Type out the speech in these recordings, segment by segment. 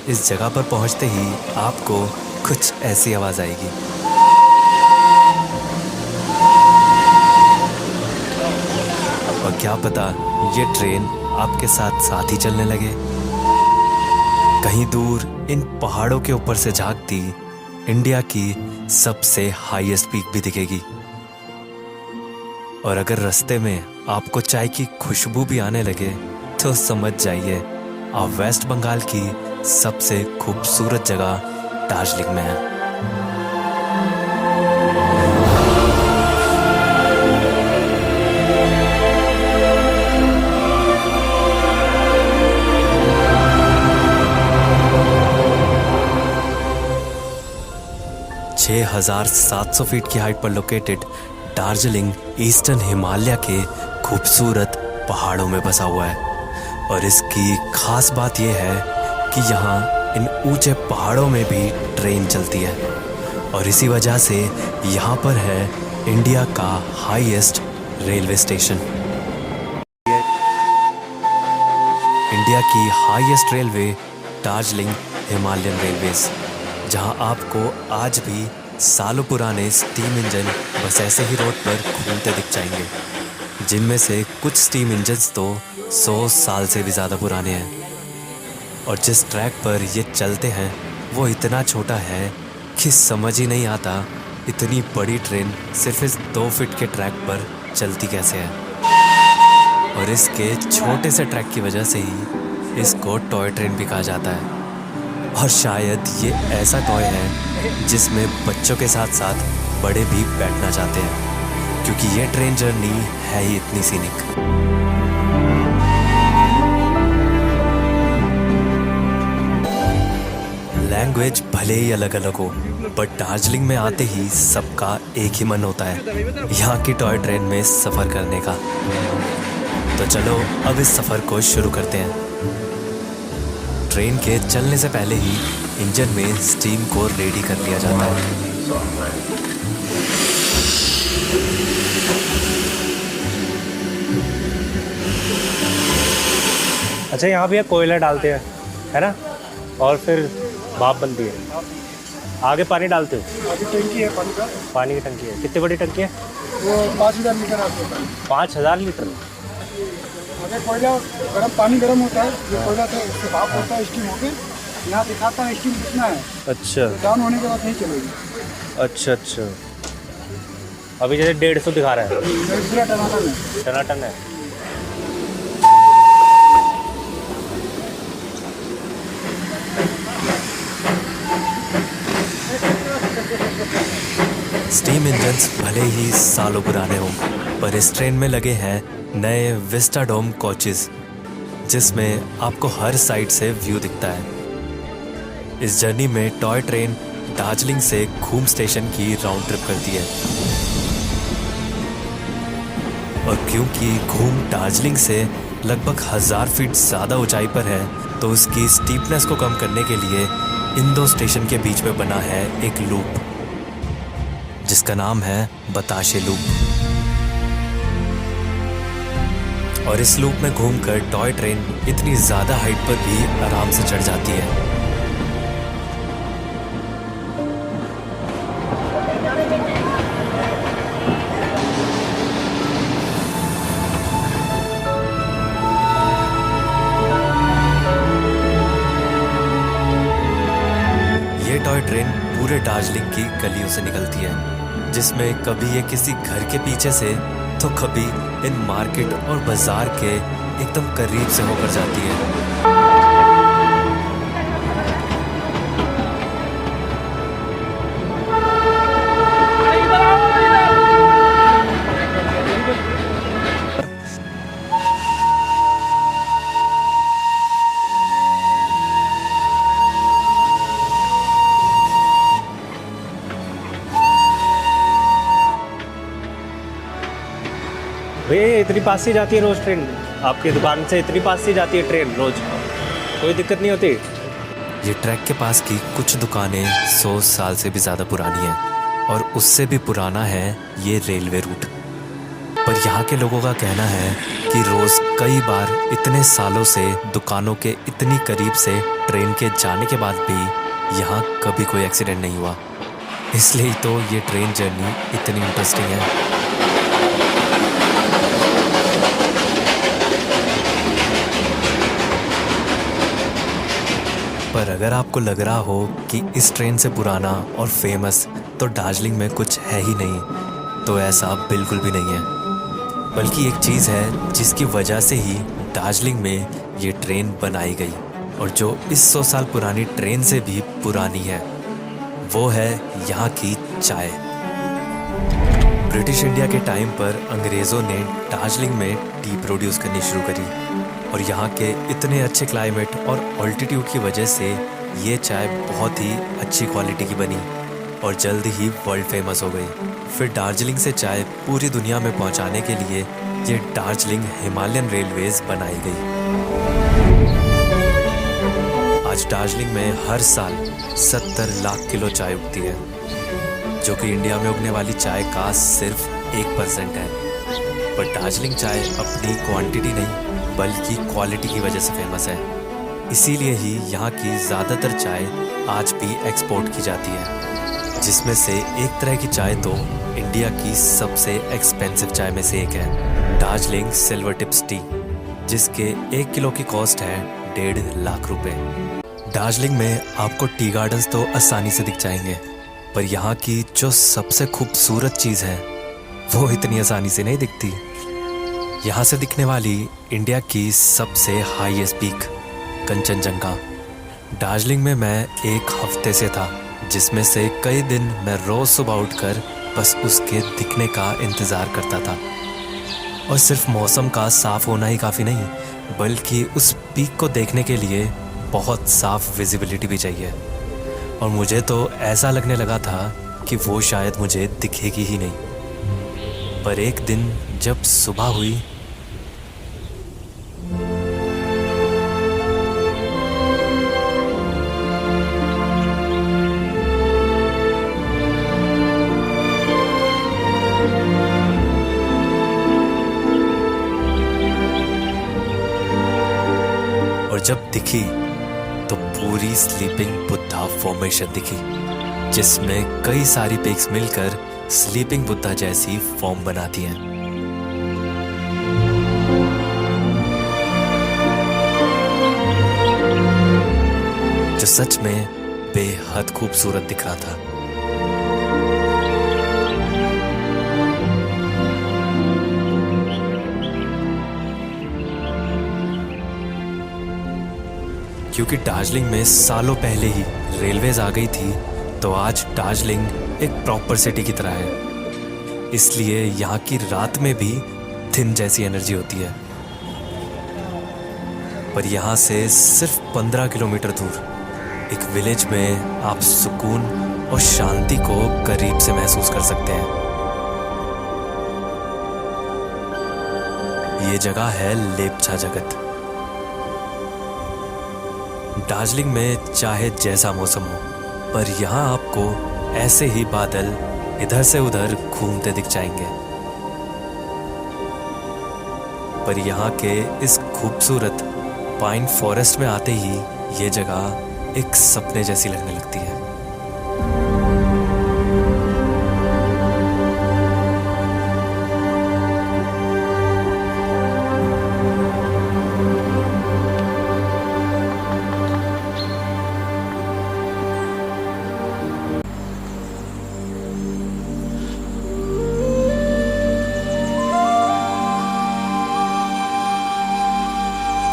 इस जगह पर पहुंचते ही आपको कुछ ऐसी आवाज़ आएगी। और क्या पता ये ट्रेन आपके साथ साथ ही चलने लगे। कहीं दूर इन पहाड़ों के ऊपर से झांकती इंडिया की सबसे हाईएस्ट पीक भी दिखेगी। और अगर रास्ते में आपको चाय की खुशबू भी आने लगे तो समझ जाइए आप वेस्ट बंगाल की सबसे खूबसूरत जगह दार्जिलिंग में हैं। 6,700 फीट की हाइट पर लोकेटेड दार्जिलिंग ईस्टर्न हिमालय के खूबसूरत पहाड़ों में बसा हुआ है। और इसकी खास बात यह है कि यहाँ इन ऊंचे पहाड़ों में भी ट्रेन चलती है। और इसी वजह से यहाँ पर है इंडिया का हाईएस्ट रेलवे स्टेशन। इंडिया की highest railway Darjeeling Himalayan railways, जहां आपको आज भी सालों पुराने स्टीम इंजन बस ऐसे ही रोड पर घूमते दिख जाएंगे, जिनमें से कुछ स्टीम इंजन्स तो 100 साल से भी ज़्यादा पुराने हैं। और जिस ट्रैक पर ये चलते हैं वो इतना छोटा है कि समझ ही नहीं आता इतनी बड़ी ट्रेन सिर्फ इस 2 फीट के ट्रैक पर चलती कैसे है। और इसके छोटे से ट्रैक की वजह से ही इसको टॉय ट्रेन भी कहा जाता है। और शायद ये ऐसा टॉय है जिसमें बच्चों के साथ साथ बड़े भी बैठना चाहते हैं, क्योंकि ये ट्रेन जर्नी है ही इतनी सीनिक। लैंग्वेज भले ही अलग अलग हो, बट दार्जिलिंग में आते ही सबका एक ही मन होता है यहाँ की टॉय ट्रेन में सफ़र करने का। तो चलो अब इस सफ़र को शुरू करते हैं। ट्रेन के चलने से पहले ही इंजन में स्टीम को रेडी कर लिया जाता है। अच्छा, यहाँ भी कोयला डालते हैं, है ना? और फिर भाप बनती है। आगे पानी डालते हो? आगे टंकी है पानी का। पानी की टंकी है। कितनी बड़ी टंकी है? वो 5,000 लीटर आता है। 5,000 लीटर? अगर कोयला पानी गर्म होता है, जो कोयला था उससे भाप होता है, स्टीम होकर यहाँ दिखाता है स्टीम कितना है। अच्छा, डाउन होने के बाद नहीं चलेगी। अच्छा अच्छा। अभी जैसे 150 दिखा रहा है। पूरा टनाटन है। टनाटन है। स्टीम इंजन्स भले ही सालों पुराने हों, पर इस ट्रेन में लगे हैं नए विस्टाडोम कोचेस, जिसमें आपको हर साइड से व्यू दिखता है। इस जर्नी में टॉय ट्रेन दार्जिलिंग से घूम स्टेशन की राउंड ट्रिप करती है। और क्योंकि घूम दार्जिलिंग से लगभग 1000 फीट ज़्यादा ऊंचाई पर है, तो उसकी स्टीपनेस को कम करने के लिए इन 2 स्टेशन के बीच में बना है एक लूप, जिसका नाम है बताशे लूप। और इस लूप में घूमकर टॉय ट्रेन इतनी ज़्यादा हाइट पर भी आराम से चढ़ जाती है। ये टॉय ट्रेन पूरे दार्जिलिंग की गलियों से निकलती है, जिसमें कभी ये किसी घर के पीछे से तो कभी इन मार्केट और बाजार के एकदम करीब से होकर जाती है। भैया इतनी पास से जाती है रोज ट्रेन? आपकी दुकान से इतनी पास से जाती है ट्रेन रोज? कोई दिक्कत नहीं होती? ये ट्रैक के पास की कुछ दुकानें 100 साल से भी ज़्यादा पुरानी हैं, और उससे भी पुराना है ये रेलवे रूट। पर यहाँ के लोगों का कहना है कि रोज़ कई बार इतने सालों से दुकानों के इतनी करीब से ट्रेन के जाने के बाद भी यहाँ कभी कोई एक्सीडेंट नहीं हुआ। इसलिए तो ये ट्रेन जर्नी इतनी इंटरेस्टिंग है। पर अगर आपको लग रहा हो कि इस ट्रेन से पुराना और फेमस तो दार्जिलिंग में कुछ है ही नहीं, तो ऐसा बिल्कुल भी नहीं है। बल्कि एक चीज़ है जिसकी वजह से ही दार्जिलिंग में ये ट्रेन बनाई गई और जो इस 100 साल पुरानी ट्रेन से भी पुरानी है, वो है यहाँ की चाय। ब्रिटिश इंडिया के टाइम पर अंग्रेज़ों ने दार्जिलिंग में टी प्रोड्यूस करनी शुरू करी और यहाँ के इतने अच्छे क्लाइमेट और ऑल्टीट्यूड की वजह से ये चाय बहुत ही अच्छी क्वालिटी की बनी और जल्द ही वर्ल्ड फेमस हो गई। फिर दार्जिलिंग से चाय पूरी दुनिया में पहुँचाने के लिए ये दार्जिलिंग हिमालयन रेलवेज बनाई गई। आज दार्जिलिंग में हर साल 70 लाख किलो चाय उगती है, जो कि इंडिया में उगने वाली चाय का सिर्फ 1% है। पर दार्जिलिंग चाय अपनी क्वांटिटी नहीं बल्कि क्वालिटी की वजह से फेमस है। इसीलिए ही यहाँ की ज़्यादातर चाय आज भी एक्सपोर्ट की जाती है, जिसमें से एक तरह की चाय तो इंडिया की सबसे एक्सपेंसिव चाय में से एक है, दार्जिलिंग सिल्वर टिप्स टी, जिसके 1 किलो की कॉस्ट है 1.5 लाख रुपए। दार्जिलिंग में आपको टी गार्डन्स तो आसानी से दिख जाएंगे, पर यहाँ की जो सबसे खूबसूरत चीज़ है वो इतनी आसानी से नहीं दिखती। यहाँ से दिखने वाली इंडिया की सबसे हाईएस्ट पीक कंचनजंगा दार्जिलिंग में मैं एक हफ्ते से था, जिसमें से कई दिन मैं रोज़ सुबह उठकर बस उसके दिखने का इंतज़ार करता था। और सिर्फ मौसम का साफ़ होना ही काफ़ी नहीं, बल्कि उस पीक को देखने के लिए बहुत साफ विजिबिलिटी भी चाहिए। और मुझे तो ऐसा लगने लगा था कि वो शायद मुझे दिखेगी ही नहीं। पर एक दिन जब सुबह हुई और जब दिखी तो पूरी स्लीपिंग बुद्धा फॉर्मेशन दिखी, जिसमें कई सारी पिक्स मिलकर स्लीपिंग बुद्धा जैसी फॉर्म बनाती हैं। जो सच में बेहद खूबसूरत दिख रहा था। क्योंकि दार्जिलिंग में सालों पहले ही रेलवेज आ गई थी, तो आज दार्जिलिंग एक प्रॉपर सिटी की तरह है। इसलिए यहाँ की रात में भी थिन जैसी एनर्जी होती है। पर यहाँ से सिर्फ 15 किलोमीटर दूर एक विलेज में आप सुकून और शांति को करीब से महसूस कर सकते हैं। ये जगह है लेपचा जगत। दार्जिलिंग में चाहे जैसा मौसम हो, पर यहाँ आपको ऐसे ही बादल इधर से उधर घूमते दिख जाएंगे। पर यहाँ के इस खूबसूरत पाइन फॉरेस्ट में आते ही ये जगह एक सपने जैसी लगने लगती है।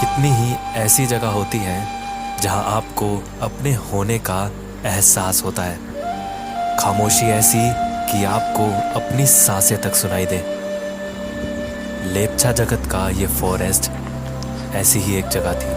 कितनी ही ऐसी जगह होती है जहां आपको अपने होने का एहसास होता है। खामोशी ऐसी कि आपको अपनी सांसें तक सुनाई दे। लेपचा जगत का ये फॉरेस्ट ऐसी ही एक जगह थी।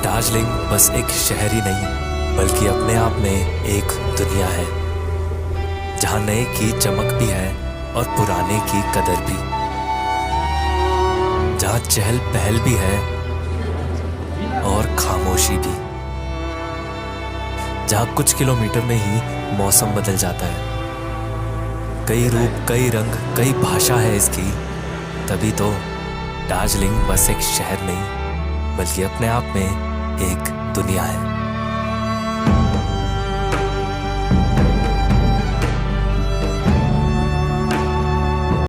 दार्जिलिंग बस एक शहर ही नहीं, बल्कि अपने आप में एक दुनिया है, जहाँ नए की चमक भी है और पुराने की कदर भी, जहाँ चहल पहल भी है और खामोशी भी, जहाँ कुछ किलोमीटर में ही मौसम बदल जाता है। कई रूप, कई रंग, कई भाषा है इसकी। तभी तो दार्जिलिंग बस एक शहर नहीं, बल्कि अपने आप में एक दुनिया है।